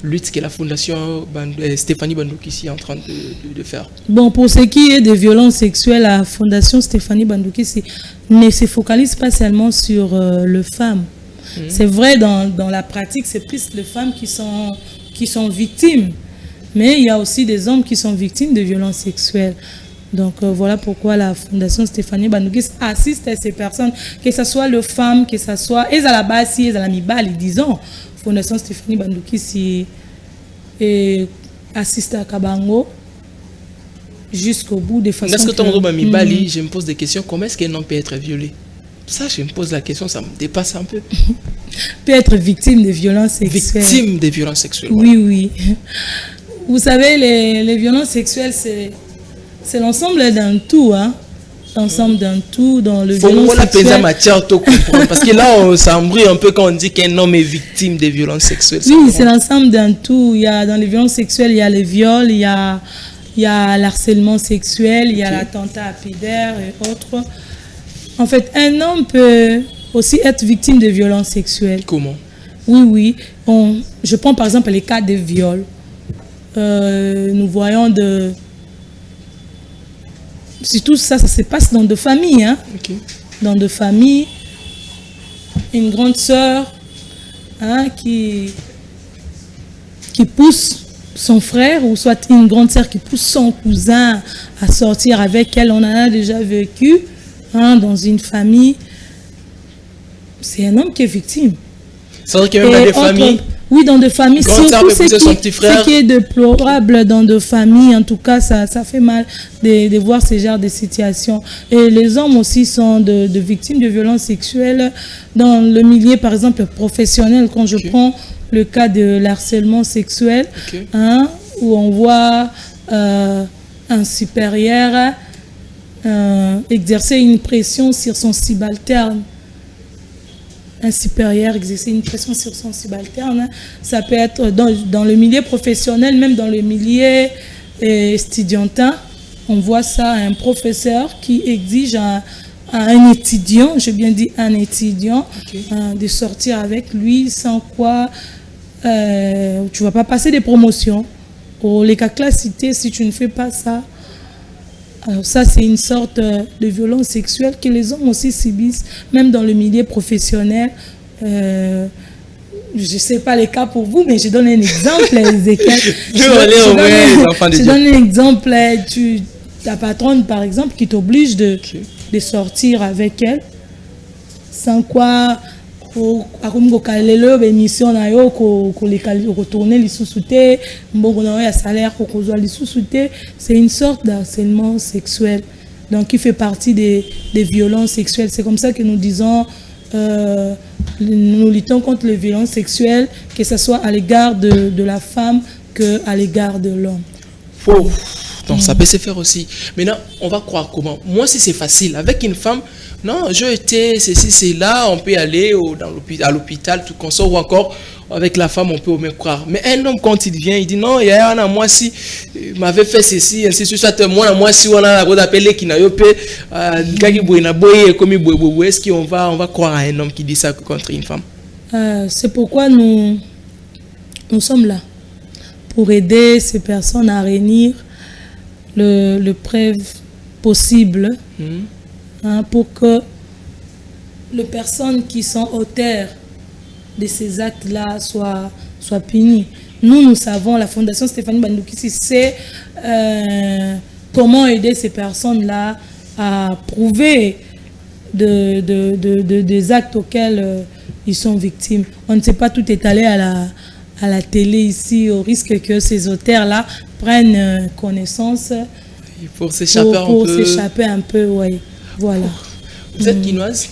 lutte que la fondation Stéphanie Bandoukissi est en train de faire? Bon, pour ce qui est des violences sexuelles, la fondation Stéphanie Bandoukissi ne se focalise pas seulement sur les femmes. C'est vrai, dans la pratique, c'est plus les femmes qui sont victimes. Mais il y a aussi des hommes qui sont victimes de violences sexuelles. Donc voilà pourquoi la fondation Stéphanie Bandoukissi assiste à ces personnes, que ce soit les femmes, que ce soit et à la base, et à la mibali, disons. Fondation Stéphanie Bandoukissi assiste à Kabango jusqu'au bout des façons. Est-ce que ton mibali, je me pose des questions, comment est-ce qu'un homme peut être violé? Ça, je me pose la question, ça me dépasse un peu. Peut être victime de violences sexuelles. Victime de violences sexuelles. Oui, oui. Vous savez, les violences sexuelles, c'est l'ensemble d'un tout, hein. L'ensemble d'un tout dans le violence sexuelle. Parce que là, on s'embrouille un peu quand on dit qu'un homme est victime des violences sexuelles. Oui, c'est l'ensemble d'un tout. Il y a, dans les violences sexuelles, il y a les viols, il y a l'harcèlement sexuel, il y a l'attentat lapidaire et autres. En fait, un homme peut aussi être victime de violences sexuelles. Comment? Oui, oui. Je prends par exemple les cas de viol. Nous voyons surtout ça se passe dans deux familles. Hein? Okay. Dans deux familles. Une grande sœur qui pousse son frère, ou soit une grande sœur qui pousse son cousin à sortir avec elle. On en a déjà vécu dans une famille. C'est un homme qui est victime. C'est vrai qu'il y a même des familles. Oui, dans des familles. Surtout ce qui est déplorable dans des familles, en tout cas, ça fait mal de voir ce genre de situation. Et les hommes aussi sont de victimes de violences sexuelles dans le milieu, par exemple, professionnel. Quand je prends le cas de l'harcèlement sexuel, où on voit un supérieur exercer une pression sur son subalterne. Un supérieur exercer une pression sur son subalterne. Ça peut être dans le milieu professionnel, même dans le milieu estudiantin. On voit ça, un professeur qui exige à un étudiant, j'ai bien dit un étudiant, de sortir avec lui, sans quoi tu ne vas pas passer des promotions. Pour les cas classiques, si tu ne fais pas ça, alors ça, c'est une sorte de violence sexuelle que les hommes aussi subissent, même dans le milieu professionnel. Je ne sais pas les cas pour vous, mais je donne un exemple. Je donne un exemple. Ta patronne, par exemple, qui t'oblige de sortir avec elle, sans quoi... c'est une sorte d'harcèlement sexuel, donc qui fait partie des violences sexuelles. C'est comme ça que nous disons nous luttons contre les violences sexuelles, que ce soit à l'égard de la femme qu'à l'égard de l'homme. Donc ça peut se faire aussi. Maintenant, on va croire comment? Moi, si c'est facile, avec une femme, non, je étais, c'est là, on peut aller à l'hôpital, tout comme ça, ou encore avec la femme, on peut même croire. Mais un homme, quand il vient, il dit non, il y a un moi si m'avait fait ceci, ainsi de suite, moi si on a la route appelée qui n'a pas est-ce qu'on va croire à un homme qui dit ça contre une femme? C'est pourquoi nous sommes là, pour aider ces personnes à réunir le preuve possible pour que les personnes qui sont auteurs de ces actes-là soient punies. Nous savons, la Fondation Stéphanie Bandoukissi sait comment aider ces personnes-là à prouver des actes auxquels ils sont victimes. On ne sait pas tout étaler à la télé ici, au risque que ces auteurs-là prennent connaissance pour s'échapper un peu, oui. Voilà. Vous êtes guinoise?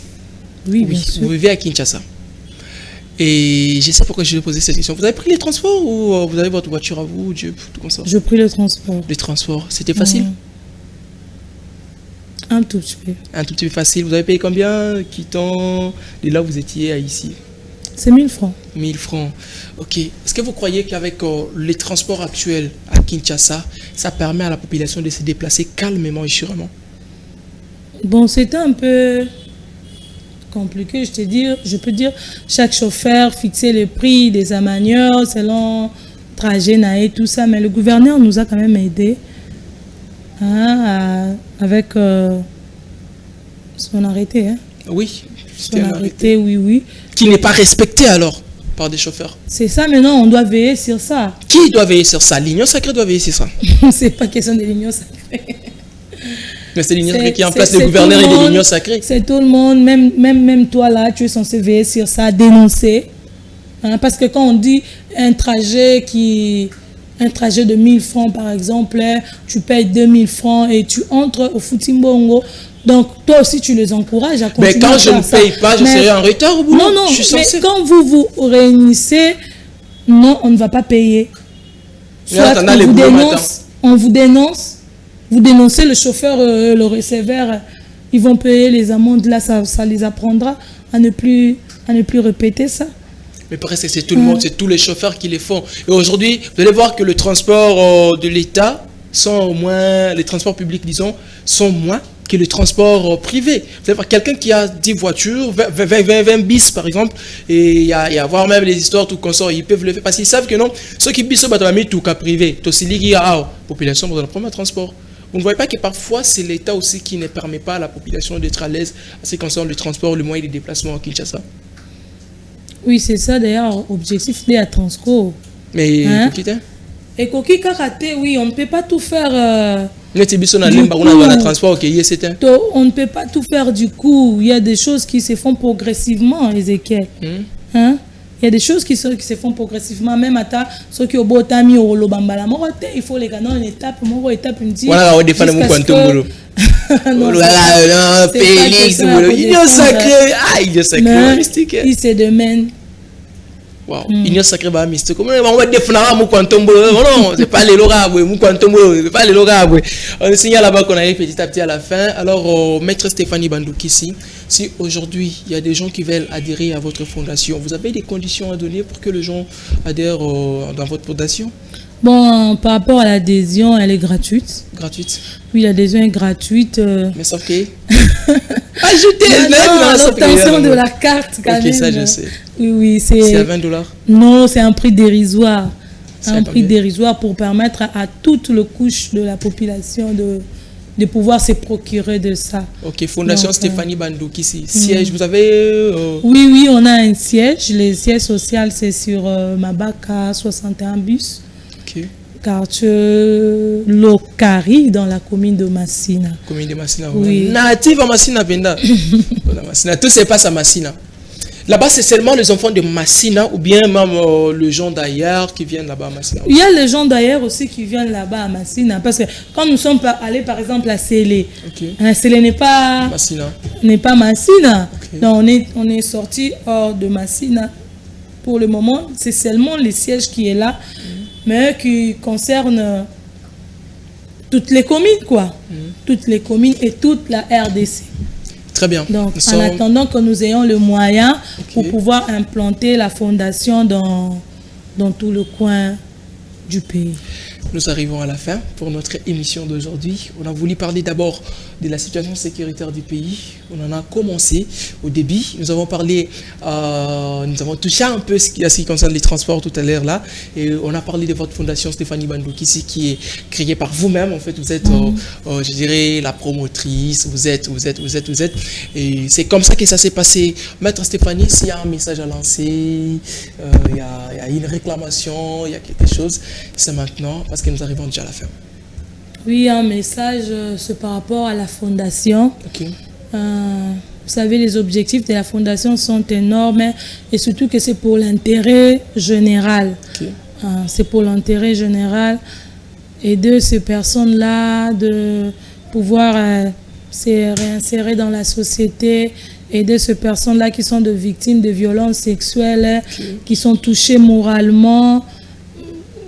Oui, bien sûr. Vous vivez à Kinshasa. Et je sais pourquoi je vais poser cette question. Vous avez pris les transports ou vous avez votre voiture à vous, tout comme ça? Je pris le transport. Les transports, c'était facile? Un tout petit peu. Un tout petit peu facile. Vous avez payé combien quittant de là où vous étiez à ici? C'est 1000 francs. 1000 francs. Ok. Est-ce que vous croyez qu'avec les transports actuels à Kinshasa, ça permet à la population de se déplacer calmement et sûrement? Bon, c'était un peu compliqué, je peux dire, chaque chauffeur fixait le prix des amanieurs selon trajet, naé, tout ça, mais le gouverneur nous a quand même aidé avec son arrêté. Hein. Oui, son arrêté, oui. Qui n'est pas respecté alors par des chauffeurs. C'est ça, maintenant on doit veiller sur ça. Qui doit veiller sur ça? L'Union sacrée doit veiller sur ça. C'est pas question de l'Union sacrée. Mais c'est l'Union sacrée qui est en place, le gouverneur et de l'Union sacrée. C'est tout le monde, même toi là, tu es censé veiller sur ça, dénoncer. Hein, parce que quand on dit un trajet de 1000 francs par exemple, tu payes 2000 francs et tu entres au Futimbongo. Donc toi aussi tu les encourages à continuer. Mais quand je ne paye pas, je serai en retard au boulot. Non, mais quand vous vous réunissez, non, on ne va pas payer. Soit on vous dénonce. Vous dénoncez le chauffeur, le receveur, ils vont payer les amendes. Là, ça les apprendra à ne plus répéter ça. Mais presque c'est tout le monde, c'est tous les chauffeurs qui les font. Et aujourd'hui, vous allez voir que le transport de l'État sont moins, les transports publics, disons, sont moins que le transport privé. Vous allez voir quelqu'un qui a 10 voitures, 20 bis par exemple, et il y a voir même les histoires tout consort, ils peuvent le faire parce qu'ils savent que non, ceux qui bis au mis tout cas privé, tout aussi lié à la population dans le premier transport. Vous ne voyez pas que parfois c'est l'État aussi qui ne permet pas à la population d'être à l'aise à ce qui concerne le transport, le moyen de déplacement à Kinshasa? Oui, c'est ça d'ailleurs, objectif de la Transco. Mais et Koki Karaté, oui, on ne peut pas tout faire. On ne peut pas tout faire du coup. Il y a des choses qui se font progressivement, Ezekiel. Hein? Il y a des choses qui se font progressivement, même à ta, ceux qui ont beau tami au lobambala, il faut les gagner une étape, une petite. Voilà, on défend le mot quantum. Félix, Union sacrée, Union sacrée, mystique. Il se demande. Wow, Union sacrée, mystique. Comment on va défendre mon quantum? Non, c'est pas les logaboués, mon quantum, c'est pas les logaboués. On signale là-bas qu'on arrive petit à petit à la fin. Alors, maître Stéphanie Bandouki, si aujourd'hui il y a des gens qui veulent adhérer à votre fondation, vous avez des conditions à donner pour que les gens adhèrent dans votre fondation? Bon, par rapport à l'adhésion, elle est gratuite. Gratuite? Oui, l'adhésion est gratuite. Mais sauf que... Ajoutez l'obtention de la carte quand même. Ok, ça je sais. Oui, c'est à $20? Non, c'est un prix dérisoire. Un prix dérisoire pour permettre à toutes les couches de la population de pouvoir se procurer de ça. Ok, Fondation donc, Stéphanie Bandouki, siège, vous avez... Oui, on a un siège. Le siège social, c'est sur Mabaka 61 bus. Ok. Quartier Lokari dans la commune de Massina. Commune de Massina, oui. Native à Massina, Benda. Tout se passe à Massina. Là-bas, c'est seulement les enfants de Massina ou bien même les gens d'ailleurs qui viennent là-bas à Massina? Il y a les gens d'ailleurs aussi qui viennent là-bas à Massina. Parce que quand nous sommes allés par exemple à Sélé, Sélé n'est pas Massina. Okay. Donc on est sorti hors de Massina. Pour le moment, c'est seulement le siège qui est là, mais qui concerne toutes les communes, quoi. Toutes les communes et toute la RDC. Très bien. Donc, en attendant que nous ayons le moyen pour pouvoir implanter la fondation dans tout le coin du pays. Nous arrivons à la fin pour notre émission d'aujourd'hui. On a voulu parler d'abord de la situation sécuritaire du pays. On en a commencé au début. Nous avons parlé, nous avons touché un peu ce qui concerne les transports tout à l'heure là. Et on a parlé de votre fondation Stéphanie Bandouki ici qui est créée par vous-même. En fait, vous êtes, je dirais, la promotrice. Vous êtes. Et c'est comme ça que ça s'est passé. Maître Stéphanie, s'il y a un message à lancer, il y a une réclamation, il y a quelque chose, c'est maintenant. Parce que nous arrivons déjà à la fin. Oui, un message, c'est par rapport à la fondation. Vous savez, les objectifs de la fondation sont énormes et surtout que c'est pour l'intérêt général. C'est pour l'intérêt général et de ces personnes-là de pouvoir se réinsérer dans la société et de ces personnes-là qui sont des victimes de violences sexuelles, qui sont touchées moralement,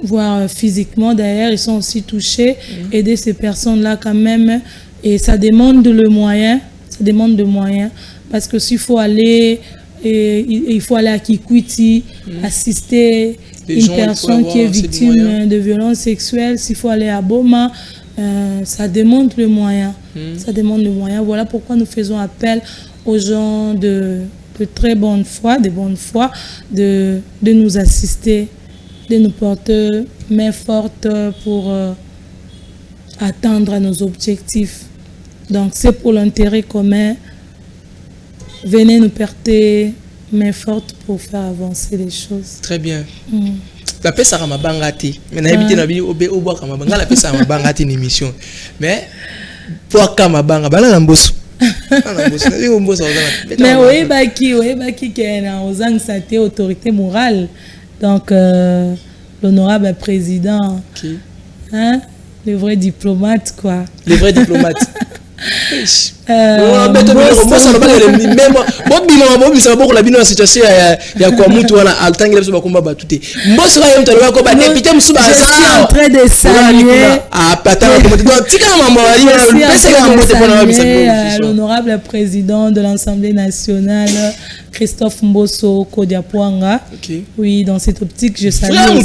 voire physiquement d'ailleurs, ils sont aussi touchés. Aider ces personnes-là quand même, et ça demande le moyen, parce que s'il faut aller et il faut aller à Kikwiti, assister une personne qui est victime de violences sexuelles. S'il faut aller à Boma, ça demande le moyen. Ça demande le moyen. Voilà pourquoi nous faisons appel aux gens de très bonne foi, de nous assister, de nous porter main forte pour atteindre nos objectifs. Donc c'est pour l'intérêt commun. Venez nous porter main forte pour faire avancer les choses. Très bien. La paix ça m'a bangati. Mais n'a habité na bi au bois kama banga la paix ça m'a bangati une émission. Mais pour kama banga bana na mboso. Mais oui baki qui est na ozang sate autorité morale. Donc l'honorable président. Qui? Hein? Le vrai diplomate quoi. Le vrai diplomate. l'honorable président de l'Assemblée nationale, Christophe Mbosso Kodiapwanga. Oui, dans cette optique, je salue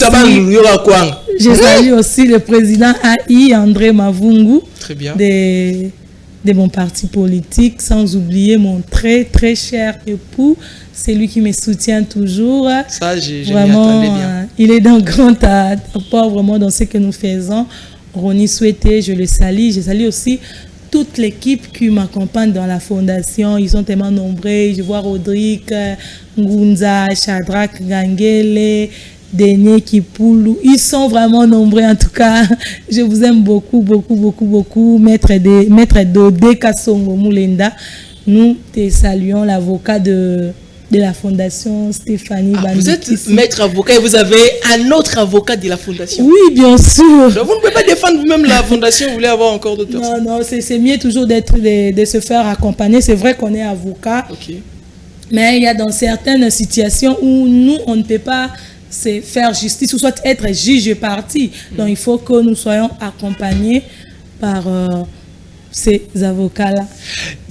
aussi le président AI, André Mavungu. Très bien. De mon parti politique, sans oublier mon très très cher époux, c'est lui qui me soutient toujours. Ça, je vraiment, m'y attendais bien. Il est d'un grand apport vraiment dans ce que nous faisons. Ronnie Souhaité, je le salue. Je salue aussi toute l'équipe qui m'accompagne dans la fondation. Ils sont tellement nombreux. Je vois Rodrigue, Ngunza, Shadrach, Gangele, Denis Kipoulou, ils sont vraiment nombreux en tout cas. Je vous aime beaucoup. Maître Dodé Kassongo Moulenda, nous te saluons, l'avocat de la fondation Stéphanie Bandou. Vous êtes maître avocat et vous avez un autre avocat de la fondation. Oui, bien sûr. Donc vous ne pouvez pas défendre vous-même la fondation, vous voulez avoir encore d'autres personnes. Non, c'est mieux toujours de se faire accompagner. C'est vrai qu'on est avocat, mais il y a dans certaines situations où nous, on ne peut pas c'est faire justice ou soit être juge parti. Donc il faut que nous soyons accompagnés par ces avocats-là.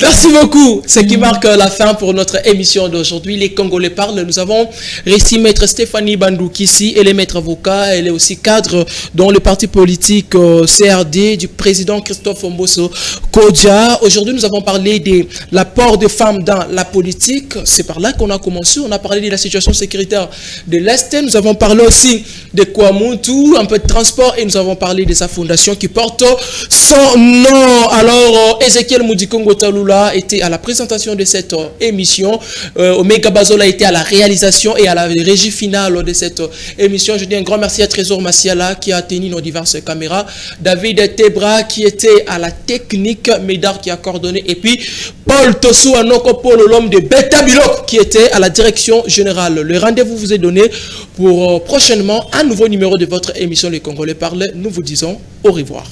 Merci beaucoup. Ce qui marque la fin pour notre émission d'aujourd'hui. Les Congolais parlent. Nous avons reçu maître Stéphanie Bandou ici. Elle est maître avocat. Elle est aussi cadre dans le parti politique CRD du président Christophe Mbosso Kodja. Aujourd'hui, nous avons parlé de l'apport des femmes dans la politique. C'est par là qu'on a commencé. On a parlé de la situation sécuritaire de l'Est. Nous avons parlé aussi de Kwamuntu, un peu de transport. Et nous avons parlé de sa fondation qui porte son nom. Alors, Ezekiel Moudikongo Talula était à la présentation de cette émission. Omega Bazola était à la réalisation et à la régie finale de cette émission. Je dis un grand merci à Trésor Massiala qui a tenu nos diverses caméras. David Tebra qui était à la technique. Médard qui a coordonné. Et puis, Paul Tossou Anoko Paul, l'homme de Beta Bilok qui était à la direction générale. Le rendez-vous vous est donné pour prochainement un nouveau numéro de votre émission Les Congolais parlent. Nous vous disons au revoir.